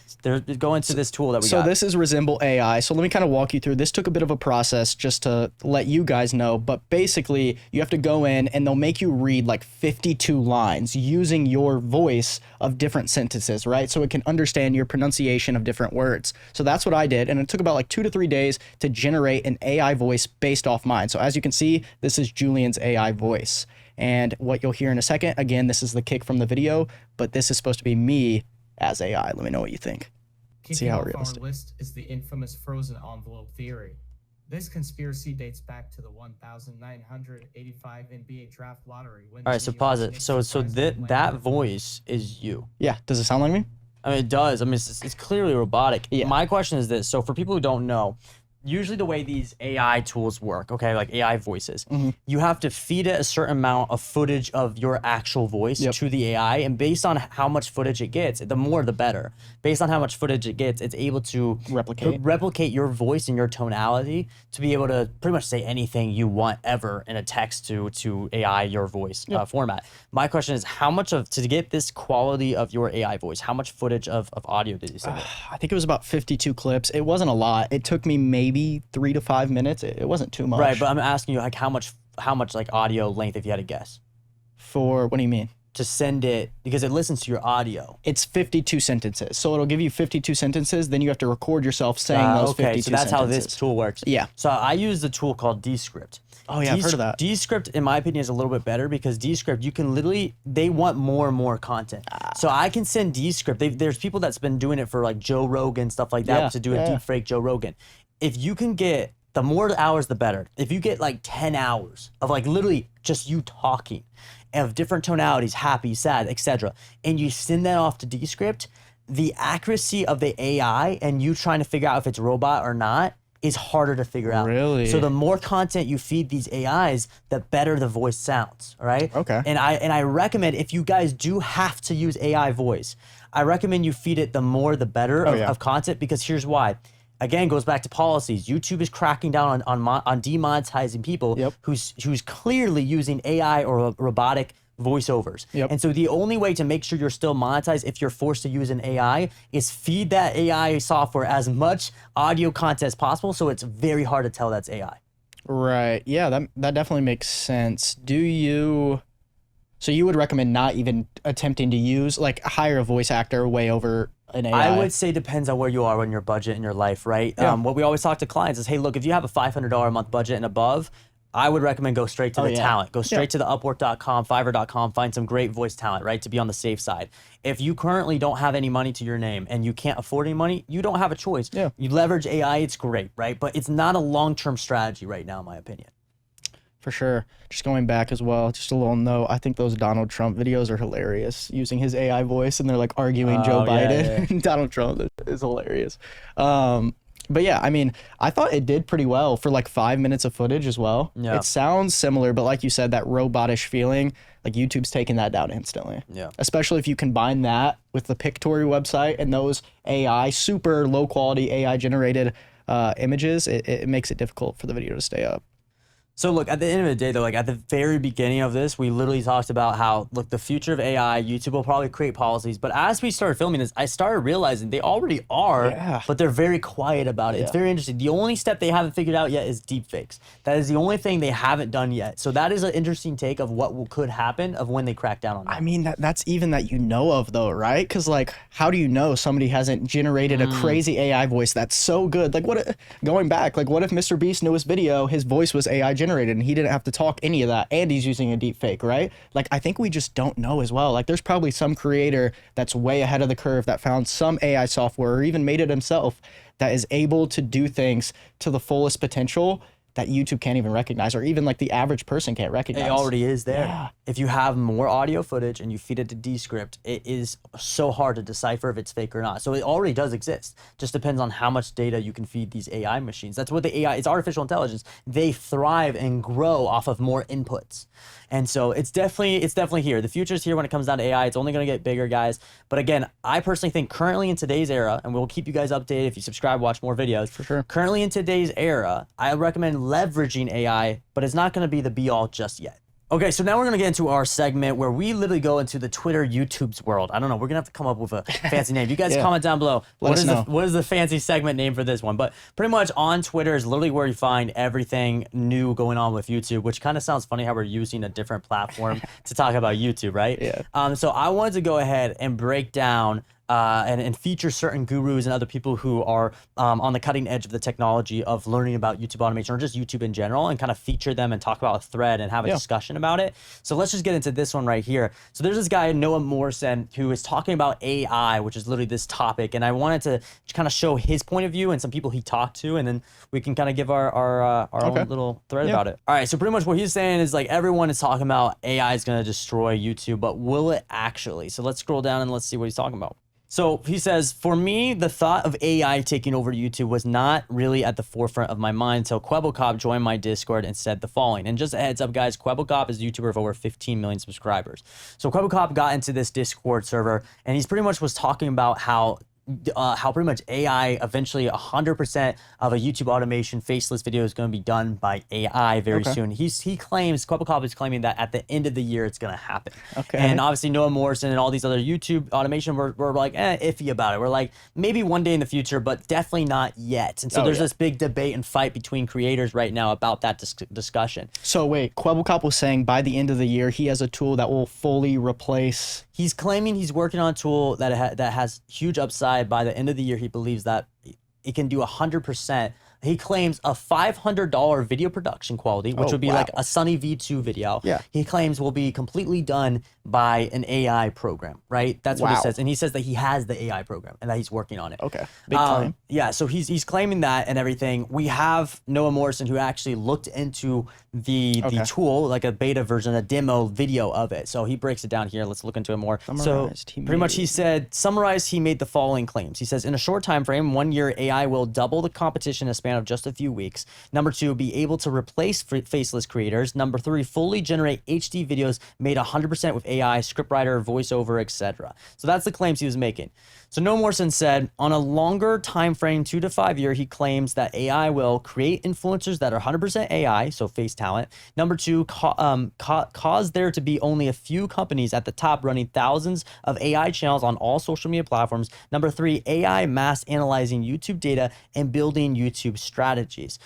Go into this tool that we So got. this is Resemble AI. So let me kind of walk you through. This took a bit of a process just to let you guys know, but basically you have to go in and they'll make you read like 52 lines using your voice of different sentences, right? So it can understand your pronunciation of different words. So that's what I did. And it took about like 2 to 3 days to generate an AI voice based off mine. So as you can see, this is Julian's AI voice. And what you'll hear in a second, again, this is the kick from the video, but this is supposed to be me as AI. Let me know what you think. See Kicking how off realistic. our list is the infamous frozen envelope theory. This conspiracy dates back to the 1985 NBA draft lottery. When All right, so pause it. So that voice is you. Yeah. Does it sound like me? I mean, it does. I mean, it's clearly robotic. Yeah. My question is this. So for people who don't know, usually the way these AI tools work, okay, like AI voices, you have to feed it a certain amount of footage of your actual voice to the AI, and based on how much footage it gets, the more the better. Based on how much footage it gets, it's able to replicate your voice and your tonality to be able to pretty much say anything you want ever in a text to AI your voice format. My question is, how much to get this quality of your AI voice, how much footage of audio did you send it? I think it was about 52 clips. It wasn't a lot. It took me maybe 3 to 5 minutes. It wasn't too much. Right, but I'm asking you, like, how much like audio length, if you had to guess, For what do you mean? to send it, because it listens to your audio. It's 52 sentences. So it'll give you 52 sentences. Then you have to record yourself saying those 52 sentences. So that's how this tool works. Yeah. So I use the tool called Descript. Oh yeah, I've heard of that. Descript, in my opinion, is a little bit better because Descript, you can literally, they want more and more content. So I can send Descript. There's people that's been doing it for like Joe Rogan, stuff like that, to do a deep fake Joe Rogan. If you can get, the more hours, the better. If you get like 10 hours of like literally just you talking of different tonalities, happy, sad, etc., and you send that off to Descript, the accuracy of the AI and you trying to figure out if it's robot or not is harder to figure out. Really? So the more content you feed these AIs, the better the voice sounds, right? Okay. And I recommend, if you guys do have to use AI voice, I recommend you feed it the more the better of content, because here's why. Again, goes back to policies. YouTube is cracking down on demonetizing people who's clearly using AI or robotic voiceovers. And so the only way to make sure you're still monetized if you're forced to use an AI is feed that AI software as much audio content as possible, so it's very hard to tell that's AI. Right. Yeah, that definitely makes sense. So you would recommend not even attempting to use, like, hire a voice actor way over an AI? I would say depends on where you are in your budget in your life, right? What we always talk to clients is, hey, look, if you have a $500 a month budget and above, I would recommend go straight to the talent. Go straight to the Upwork.com, Fiverr.com, find some great voice talent, right, to be on the safe side. If you currently don't have any money to your name and you can't afford any money, you don't have a choice. You leverage AI, it's great, right? But it's not a long-term strategy right now, in my opinion. For sure. Just going back as well, just a little note, I think those Donald Trump videos are hilarious, using his AI voice, and they're like arguing Joe Biden. Donald Trump is hilarious. But yeah, I mean, I thought it did pretty well for like 5 minutes of footage as well. It sounds similar, but like you said, that robotish feeling, like YouTube's taking that down instantly. Especially if you combine that with the Pictory website and those AI, super low quality AI generated images, it makes it difficult for the video to stay up. So look, at the end of the day though, like at the very beginning of this, we literally talked about how, look, the future of AI, YouTube will probably create policies, but as we started filming this, I started realizing they already are, but they're very quiet about it. It's very interesting. The only step they haven't figured out yet is deepfakes. That is the only thing they haven't done yet. So that is an interesting take of what could happen of when they crack down on that. I mean, that's even that you know of though, right? Because like, how do you know somebody hasn't generated a crazy AI voice that's so good? Like going back, like what if Mr. Beast's newest video, his voice was AI generated and he didn't have to talk any of that and he's using a deep fake, right? Like, I think we just don't know as well. Like, there's probably some creator that's way ahead of the curve that found some AI software or even made it himself that is able to do things to the fullest potential that YouTube can't even recognize, or even like the average person can't recognize. It already is there. If you have more audio footage and you feed it to Descript, it is so hard to decipher if it's fake or not. So it already does exist. Just depends on how much data you can feed these AI machines. That's what the AI, it's artificial intelligence. They thrive and grow off of more inputs. And so it's definitely here. The future's here when it comes down to AI. It's only going to get bigger, guys. But again, I personally think currently in today's era, and we'll keep you guys updated if you subscribe, watch more videos. For sure. Currently in today's era, I recommend leveraging AI, but it's not going to be the be all just yet. Okay, so now we're going to get into our segment where we literally go into the Twitter, YouTube's world. I don't know. We're going to have to come up with a fancy name. You guys comment down below. What is the fancy segment name for this one? But pretty much on Twitter is literally where you find everything new going on with YouTube, which kind of sounds funny how we're using a different platform to talk about YouTube, right? So I wanted to go ahead and break down and feature certain gurus and other people who are on the cutting edge of the technology of learning about YouTube automation or just YouTube in general, and kind of feature them and talk about a thread and have a discussion about it. So let's just get into this one right here. So there's this guy, Noah Morrison, who is talking about AI, which is literally this topic. And I wanted to kind of show his point of view and some people he talked to, and then we can kind of give our own little thread about it. All right, so pretty much what he's saying is like everyone is talking about AI is going to destroy YouTube, but will it actually? So let's scroll down and let's see what he's talking about. So he says, for me, the thought of AI taking over YouTube was not really at the forefront of my mind until Kwebbelkop joined my Discord and said the following. And just a heads up, guys, Kwebbelkop is a YouTuber of over 15 million subscribers. So Kwebbelkop got into this Discord server, and he's pretty much was talking about how pretty much AI, eventually 100% of a YouTube automation faceless video is going to be done by AI very soon. He claims, Kwebbelkop is claiming that at the end of the year it's going to happen. And obviously Noah Morrison and all these other YouTube automation were like iffy about it. We're like, maybe one day in the future, but definitely not yet. And so there's this big debate and fight between creators right now about that discussion. So wait, Kwebbelkop was saying by the end of the year he has a tool that will fully replace. He's claiming he's working on a tool that has huge upside. By the end of the year, he believes that it can do 100%. He claims a $500 video production quality, which would be like a Sunny V2 video. He claims will be completely done by an AI program, right? That's what he says. And he says that he has the AI program and that he's working on it. Big claim. Yeah, so he's claiming that and everything. We have Noah Morrison, who actually looked into the tool, like a beta version, a demo video of it. So he breaks it down here. Let's look into it more. Pretty much he said, summarized, he made the following claims. He says, in a short time frame, 1 year, AI will double the competition in a span of just a few weeks. Number 2, be able to replace faceless creators. Number 3, fully generate HD videos made 100% with AI, scriptwriter, voiceover, etc. So that's the claims he was making. So Noah Morrison said, on a longer time frame, 2 to 5 year, he claims that AI will create influencers that are 100% AI, so face talent. Number 2, cause there to be only a few companies at the top running thousands of AI channels on all social media platforms. Number 3, AI mass analyzing YouTube data and building YouTube strategies.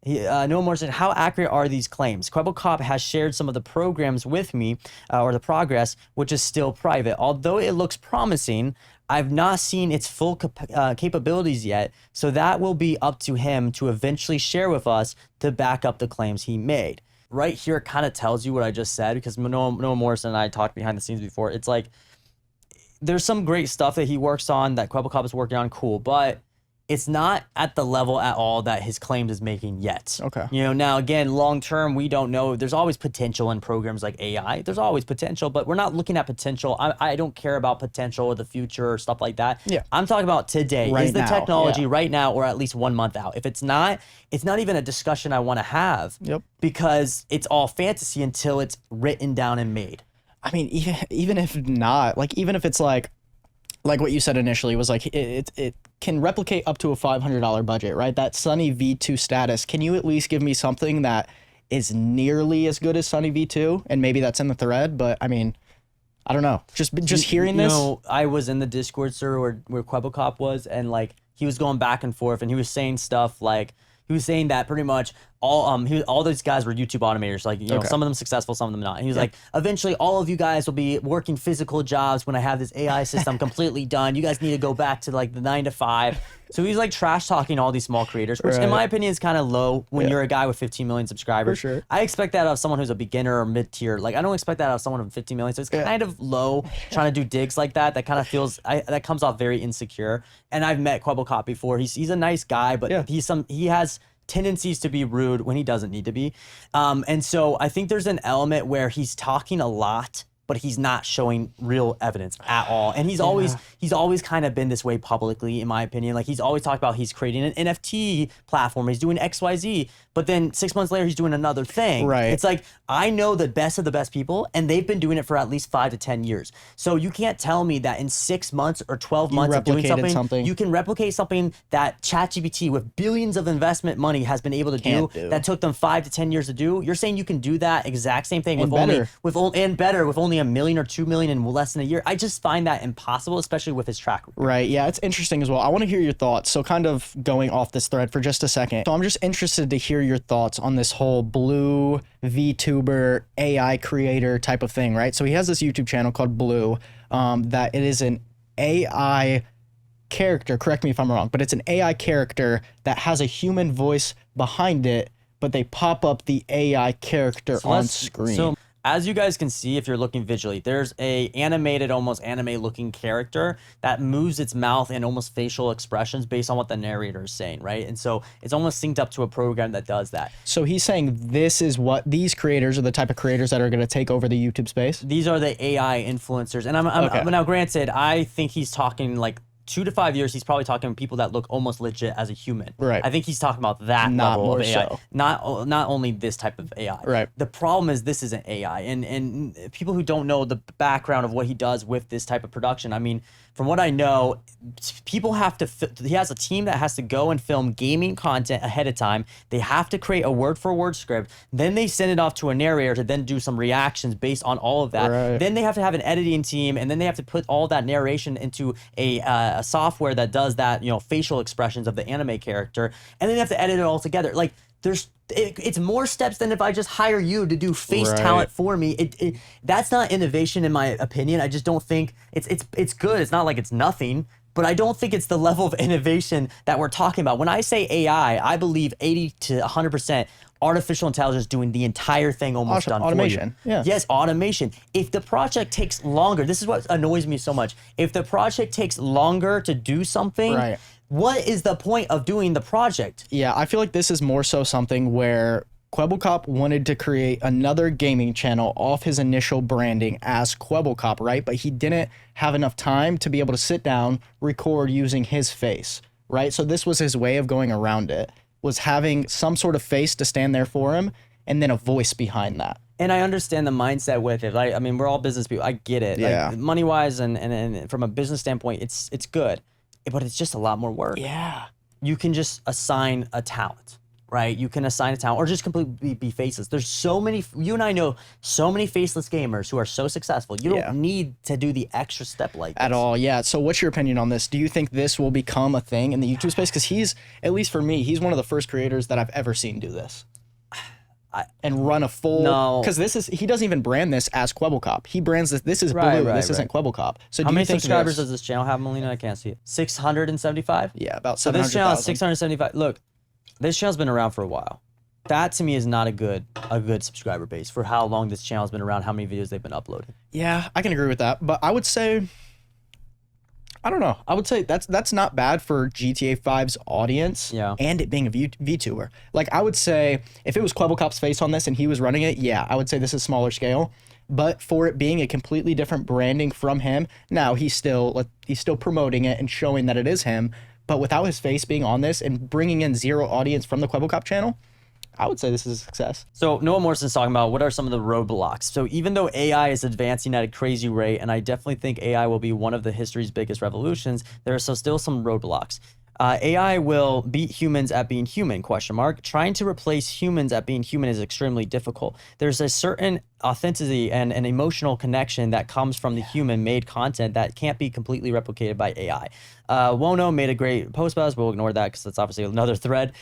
Noah Morrison, how accurate are these claims? Kwebbelkop has shared some of the programs with me, or the progress, which is still private. Although it looks promising, I've not seen its full capabilities yet, so that will be up to him to eventually share with us to back up the claims he made. Right here, it kind of tells you what I just said, because Noah Morrison and I talked behind the scenes before. It's like, there's some great stuff that he works on, that Kwebbelkop is working on, cool, but it's not at the level at all that his claims is making yet. You know, now again, long term, we don't know. There's always potential in programs like AI. There's always potential, but we're not looking at potential. I don't care about potential or the future or stuff like that. I'm talking about today. Is the technology right now, or at least 1 month out? If it's not even a discussion I want to have, because it's all fantasy until it's written down and made. I mean, even if not, like, even if it's like what you said initially was like, it can replicate up to a $500 budget, right? That Sunny V2 status. Can you at least give me something that is nearly as good as Sunny V2? And maybe that's in the thread, but I mean, I don't know. Just hearing this. I was in the Discord server where Kwebbelkop was, and like he was going back and forth, and he was saying stuff like, he was saying that pretty much all those guys were YouTube automators, like, you know, some of them successful, some of them not. And he was like, eventually all of you guys will be working physical jobs when I have this AI system completely done. You guys need to go back to like the 9 to 5. So he's like trash talking all these small creators, which in my opinion is kind of low when you're a guy with 15 million subscribers. For sure. I expect that out of someone who's a beginner or mid-tier. Like, I don't expect that out of someone with 15 million. So it's kind of low trying to do digs like that. That kind of feels, that comes off very insecure. And I've met Kwebbelkop before. He's a nice guy, but he has tendencies to be rude when he doesn't need to be. And so I think there's an element where he's talking a lot, but he's not showing real evidence at all. And he's always kind of been this way publicly, in my opinion. Like, he's always talked about he's creating an NFT platform, he's doing XYZ, but then 6 months later he's doing another thing. It's like, I know the best of the best people, and they've been doing it for at least 5 to 10 years. So you can't tell me that in 6 months or 12 months of doing something, you can replicate something that ChatGPT with billions of investment money has been able to do that took them 5 to 10 years to do. You're saying you can do that exact same thing with only $1 million or $2 million in less than a year? I just find that impossible, especially with his track record. Yeah, it's interesting as well. I want to hear your thoughts. So kind of going off this thread for just a second. So I'm just interested to hear your thoughts on this whole Blue VTuber AI creator type of thing, right? So he has this YouTube channel called Blue, that it is an AI character, correct me if I'm wrong, but it's an AI character that has a human voice behind it, but they pop up the AI character on screen. So as you guys can see, if you're looking visually, there's a animated, almost anime looking character that moves its mouth and almost facial expressions based on what the narrator is saying, right? And so it's almost synced up to a program that does that. So he's saying this is what these creators are the type of creators that are going to take over the YouTube space? These are the AI influencers. And I'm now granted, I think he's talking like 2 to 5 years, he's probably talking to people that look almost legit as a human. Right. I think he's talking about that Not level more of AI. so. Not only this type of AI. Right. The problem is this isn't AI. And people who don't know the background of what he does with this type of production, I mean, from what I know, people have to, he has a team that has to go and film gaming content ahead of time. They have to create a word-for-word script. Then they send it off to a narrator to then do some reactions based on all of that. Right. Then they have to have an editing team, and then they have to put all that narration into a software that does that, you know, facial expressions of the anime character, and then they have to edit it all together. Like, it's more steps than if I just hire you to do face talent for me. That's not innovation in my opinion. I just don't think it's good. It's not like it's nothing, but I don't think it's the level of innovation that we're talking about. When I say AI, I believe 80 to 100% artificial intelligence doing the entire thing almost done automation. for you. Yeah. Yes, automation. If the project takes longer, this is what annoys me so much. If the project takes longer to do something, Right. what is the point of doing the project? Yeah, I feel like this is more so something where Kwebbelkop wanted to create another gaming channel off his initial branding as Kwebbelkop, right? But he didn't have enough time to be able to sit down, record using his face, right? So this was his way of going around it, was having some sort of face to stand there for him and then a voice behind that. And I understand the mindset with it. I mean, we're all business people. I get it. Yeah. Like, money-wise and from a business standpoint, it's good. But it's just a lot more work. Yeah. You can just assign a talent, right? You can assign a talent or just completely be faceless. There's so many, you and I know so many faceless gamers who are so successful. You don't need to do the extra step like this. At all, yeah. So what's your opinion on this? Do you think this will become a thing in the YouTube space? Because he's, at least for me, he's one of the first creators that I've ever seen do this. And run a full, because he doesn't even brand this as Kwebbelkop. He brands this is Blue. This isn't Kwebbelkop. So how do many you think subscribers does this channel have, Melina? I can't see it. 675? Yeah, about So 700,000. this channel has 675. Look, this channel's been around for a while. That to me is not a good subscriber base for how long this channel's been around, how many videos they've been uploading. Yeah, I can agree with that. But I would say, I don't know. I would say that's not bad for GTA 5's audience. Yeah. And it being a VTuber. Like, I would say if it was Kwebbelkop's face on this and he was running it, yeah, I would say this is smaller scale. But for it being a completely different branding from him, now he's still promoting it and showing that it is him. But without his face being on this and bringing in zero audience from the Kwebbelkop channel, I would say this is a success. So Noah Morrison's talking about what are some of the roadblocks. So even though AI is advancing at a crazy rate, and I definitely think AI will be one of the history's biggest revolutions, there are still some roadblocks. AI will beat humans at being human, ? Trying to replace humans at being human is extremely difficult. There's a certain authenticity and an emotional connection that comes from the human-made content that can't be completely replicated by AI. Wono made a great post about us, but we'll ignore that because that's obviously another thread.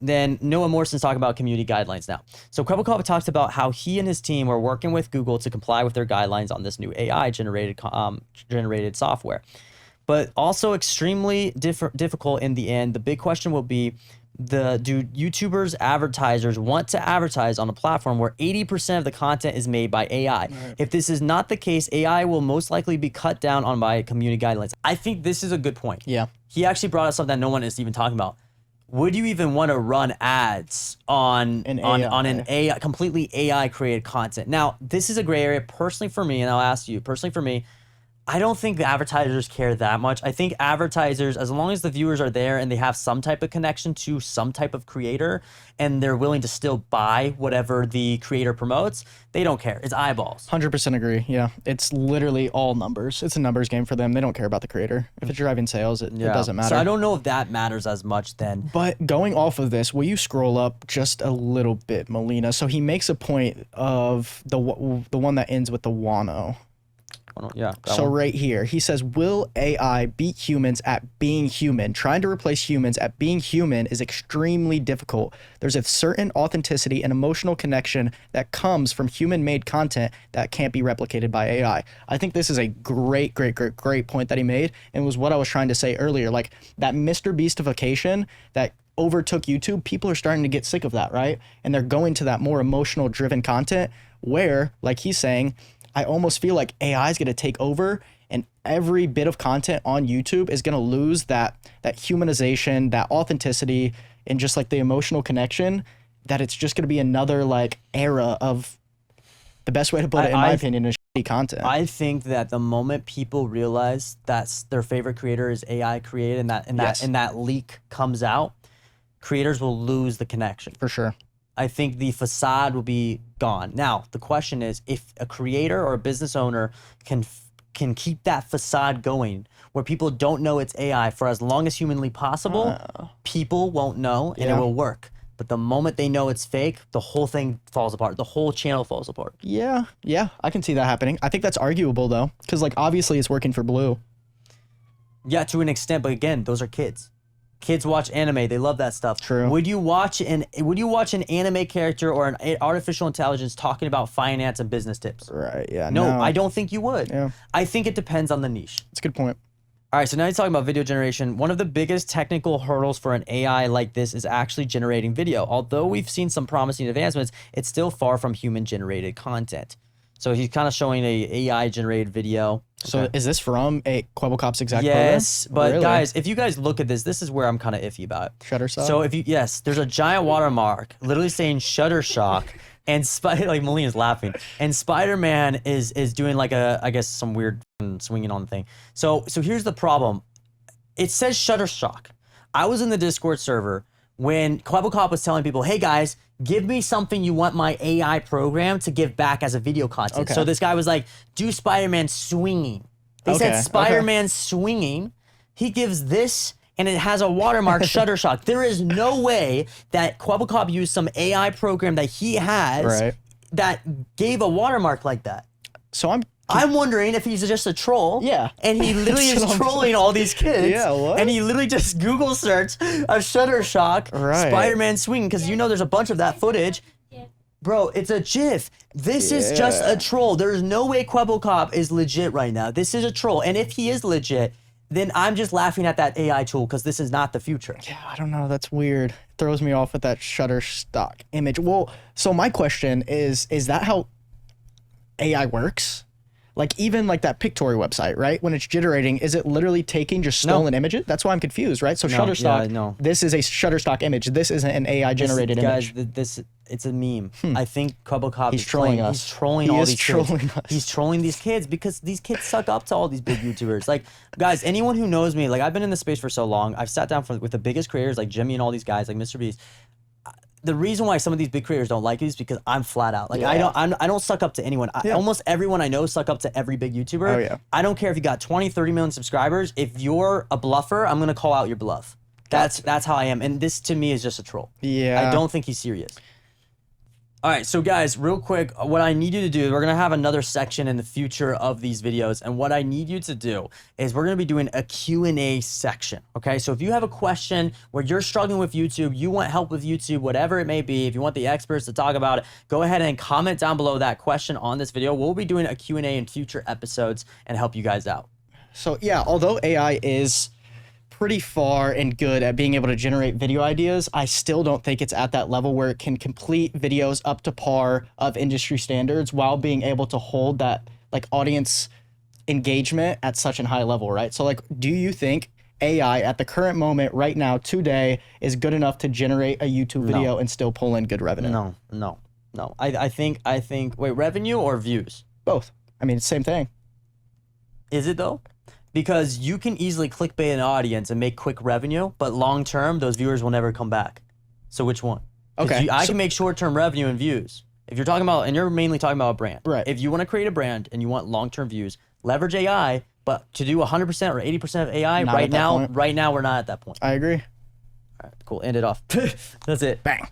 Then Noah Morrison's talking about community guidelines now. So Kwebbelkop talks about how he and his team are working with Google to comply with their guidelines on this new AI generated software. But also extremely difficult in the end. The big question will be, do YouTubers, advertisers want to advertise on a platform where 80% of the content is made by AI? Right. If this is not the case, AI will most likely be cut down on by community guidelines. I think this is a good point. Yeah. He actually brought up something that no one is even talking about. Would you even want to run ads on an AI completely AI created content? Now, this is a gray area personally for me, and I'll ask you personally for me. I don't think the advertisers care that much. I think advertisers, as long as the viewers are there and they have some type of connection to some type of creator and they're willing to still buy whatever the creator promotes, they don't care. It's eyeballs. 100% agree. Yeah. It's literally all numbers. It's a numbers game for them. They don't care about the creator. If it's driving sales, it doesn't matter. So I don't know if that matters as much then. But going off of this, will you scroll up just a little bit, Melina? So he makes a point of the one that ends with the Wano. Yeah. that So one. right here, he says, will AI beat humans at being human? Trying to replace humans at being human is extremely difficult. There's a certain authenticity and emotional connection that comes from human-made content that can't be replicated by AI. I think this is a great point that he made, and was what I was trying to say earlier. Like that Mr. Beastification that overtook YouTube, people are starting to get sick of that, right? And they're going to that more emotional driven content where, like he's saying, I almost feel like AI is going to take over, and every bit of content on YouTube is going to lose that humanization, that authenticity, and just like the emotional connection, that it's just going to be another like era of, the best way to put it, in my opinion, is shitty content. I think that the moment people realize that their favorite creator is AI created, and that leak comes out, creators will lose the connection. For sure. I think the facade will be gone. Now, the question is, if a creator or a business owner can keep that facade going, where people don't know it's AI for as long as humanly possible, people won't know, and it will work. But the moment they know it's fake, the whole thing falls apart. The whole channel falls apart. Yeah, I can see that happening. I think that's arguable though, because like obviously it's working for Blue. Yeah, to an extent, but again, those are kids. Kids watch anime; they love that stuff. True. Would you watch an anime character or an artificial intelligence talking about finance and business tips? Right. Yeah. No, I don't think you would. Yeah. I think it depends on the niche. That's a good point. All right, so now you're talking about video generation. One of the biggest technical hurdles for an AI like this is actually generating video. Although we've seen some promising advancements, it's still far from human-generated content. So he's kind of showing a AI-generated video. So is this from a Quabblecop's exact Yes, program? but Really? guys, if you guys look at this, this is where I'm kind of iffy about it. Shutterstock? So there's a giant watermark literally saying Shutterstock, and like Maline's laughing, and Spider-Man is doing like I guess some weird swinging on the thing. So here's the problem. It says Shutterstock. I was in the Discord server when Quabblecop was telling people, hey guys, give me something you want my AI program to give back as a video content. Okay. So this guy was like, do Spider-Man swinging. They said Spider-Man swinging. He gives this, and it has a watermark Shutterstock. There is no way that Quabblecop used some AI program that he has that gave a watermark like that. So I'm wondering if he's just a troll. Yeah. And he literally is trolling all these kids. Yeah, what? And he literally just Google searched a Shutterstock Spider-Man swinging, because you know there's a bunch of that footage. Bro, it's a GIF. This is just a troll. There's no way Quabblecop is legit right now. This is a troll. And if he is legit, then I'm just laughing at that AI tool, because this is not the future. Yeah, I don't know. That's weird. It throws me off with that Shutterstock image. Well, so my question is that how AI works? Like even like that Pictory website, right? When it's generating, is it literally taking just stolen images? That's why I'm confused, right? So Shutterstock, this is a Shutterstock image. This isn't an AI generated image. Guys, it's a meme. I think Quabblecop He's trolling us. He's trolling all these kids. He's trolling these kids because these kids suck up to all these big YouTubers. Like, guys, anyone who knows me, like I've been in this space for so long. I've sat down with the biggest creators like Jimmy and all these guys like Mr. Beast. The reason why some of these big creators don't like it is because I'm flat out. Like I don't suck up to anyone. Almost everyone I know suck up to every big YouTuber. Oh, yeah. I don't care if you got 20, 30 million subscribers. If you're a bluffer, I'm gonna call out your bluff. That's how I am. And this to me is just a troll. Yeah. I don't think he's serious. All right, so guys, real quick, what I need you to do, we're gonna have another section in the future of these videos, and what I need you to do is we're gonna be doing a Q&A section, okay? So if you have a question where you're struggling with YouTube, you want help with YouTube, whatever it may be, if you want the experts to talk about it, go ahead and comment down below that question on this video. We'll be doing a Q&A in future episodes and help you guys out. So yeah, although AI is pretty far and good at being able to generate video ideas, I still don't think it's at that level where it can complete videos up to par of industry standards while being able to hold that like audience engagement at such a high level, right? So like, do you think AI at the current moment right now today is good enough to generate a YouTube video and still pull in good revenue? No. I think, wait, revenue or views? Both. I mean, it's the same thing. Is it though? Because you can easily clickbait an audience and make quick revenue, but long term, those viewers will never come back. So which one? Okay. I can make short term revenue and views. If you're talking about, and you're mainly talking about a brand. Right. If you want to create a brand and you want long term views, leverage AI, but to do 100% or 80% of AI, Not at that point. right now, we're not at that point. I agree. All right, cool. End it off. That's it. Bang.